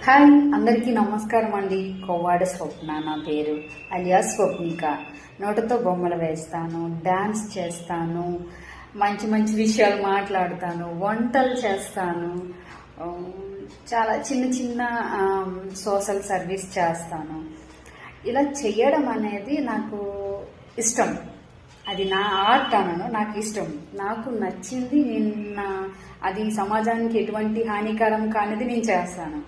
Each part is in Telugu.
హాయ్ అందరికీ నమస్కారం అండి. కొవ్వాడ స్వప్న నా పేరు, అలియాస్ స్వప్నిక. నోటితో బొమ్మలు వేస్తాను, డాన్స్ చేస్తాను, మంచి మంచి విషయాలు మాట్లాడతాను, వంటలు చేస్తాను, చాలా చిన్న చిన్న సోషల్ సర్వీస్ చేస్తాను. ఇలా చేయడం అనేది నాకు ఇష్టం. అది నా ఆర్ట్ అనను, నాకు ఇష్టం, నాకు నచ్చింది. అది సమాజానికి ఎటువంటి హానికరం కానిది నేను చేస్తాను.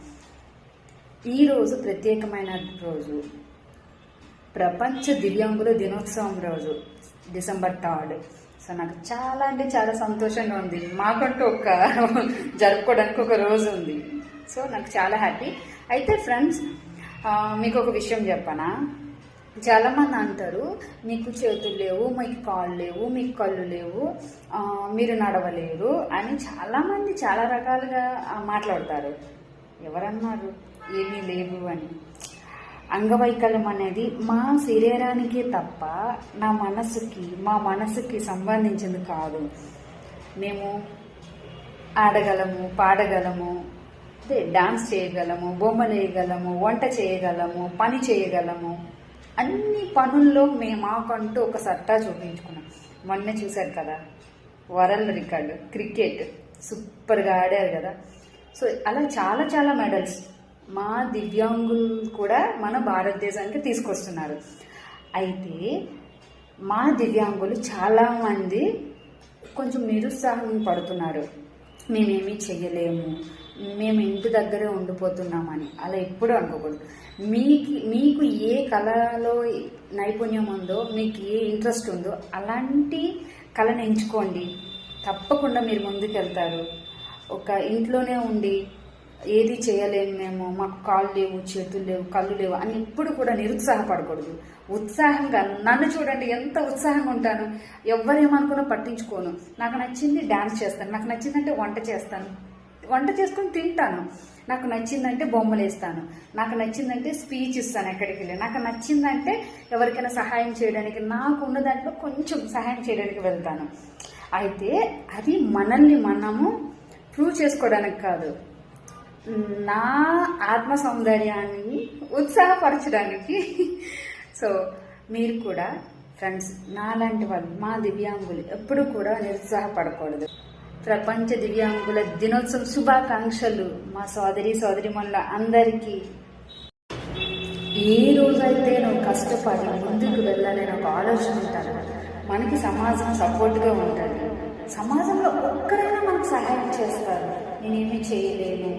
ఈరోజు ప్రత్యేకమైన రోజు, ప్రపంచ దివ్యాంగుల దినోత్సవం రోజు, డిసెంబర్ 3. సో నాకు చాలా అంటే చాలా సంతోషంగా ఉంది. మాకంటూ జరుపుకోవడానికి ఒక రోజు ఉంది. సో నాకు చాలా హ్యాపీ. అయితే ఫ్రెండ్స్, మీకు ఒక విషయం చెప్పనా. చాలామంది అంటారు, మీకు చేతులు లేవు, మీకు కాళ్ళు లేవు, మీకు కళ్ళు లేవు, మీరు నడవలేరు అని చాలామంది చాలా రకాలుగా మాట్లాడతారు. ఎవరన్నారు ఏమీ లేవు అని? అంగవైకల్యం అనేది మా శరీరానికి తప్ప మా మనసుకి సంబంధించింది కాదు. మేము ఆడగలము, పాడగలము, అదే డాన్స్ చేయగలము, బొమ్మలు వేయగలము, వంట చేయగలము, పని చేయగలము. అన్ని పనుల్లో మాకంటూ ఒక సత్తా చూపించుకున్నాం. మొన్న చూశారు కదా, వరల్డ్ రికార్డు క్రికెట్ సూపర్గా ఆడారు కదా. సో అలా చాలా చాలా మెడల్స్ మా దివ్యాంగులు కూడా మన భారతదేశానికి తీసుకొస్తున్నారు. అయితే మా దివ్యాంగులు చాలామంది కొంచెం నిరుత్సాహం పడుతున్నారు. మేమేమీ చెయ్యలేము, మేము ఇంటి దగ్గరే ఉండిపోతున్నామని. అలా ఎప్పుడూ అనుకోకూడదు. మీకు ఏ కళలో నైపుణ్యం ఉందో, మీకు ఏ ఇంట్రెస్ట్ ఉందో అలాంటి కళను ఎంచుకోండి. తప్పకుండా మీరు ముందుకెళ్తారు. ఒక ఇంట్లోనే ఉండి ఏది చేయలేము, మాకు కాళ్ళు లేవు, చేతులు లేవు, కళ్ళు లేవు అని ఎప్పుడు కూడా నిరుత్సాహపడకూడదు. ఉత్సాహంగా నన్ను చూడండి, ఎంత ఉత్సాహంగా ఉంటాను. ఎవరేమనుకున్నా పట్టించుకోను. నాకు నచ్చింది డాన్స్ చేస్తాను, నాకు నచ్చిందంటే వంట చేస్తాను, వంట చేసుకొని తింటాను, నాకు నచ్చిందంటే బొమ్మలు వేస్తాను, నాకు నచ్చిందంటే స్పీచ్ ఇస్తాను ఎక్కడికి వెళ్ళి, నాకు నచ్చిందంటే ఎవరికైనా సహాయం చేయడానికి, నాకు ఉన్న దాంట్లో కొంచెం సహాయం చేయడానికి వెళ్తాను. అయితే అది మనల్ని మనము ప్రూవ్ చేసుకోవడానికి కాదు, నా ఆత్మ సౌందర్యాన్ని ఉత్సాహపరచడానికి. సో మీరు కూడా ఫ్రెండ్స్, నాలాంటి వాళ్ళు, మా దివ్యాంగులు ఎప్పుడు కూడా నిరుత్సాహపడకూడదు. ప్రపంచ దివ్యాంగుల దినోత్సవం శుభాకాంక్షలు మా సోదరిమణుల అందరికీ. ఏ రోజైతే నువ్వు కష్టపడి ముందుకు వెళ్ళాలని ఒక ఆలోచన ఉంటాను, మనకి సమాజం సపోర్ట్గా ఉంటుంది. సమాజంలో ఒక్కరైనా మనకు సహాయం చేస్తారు. నేనేమీ చేయలేను,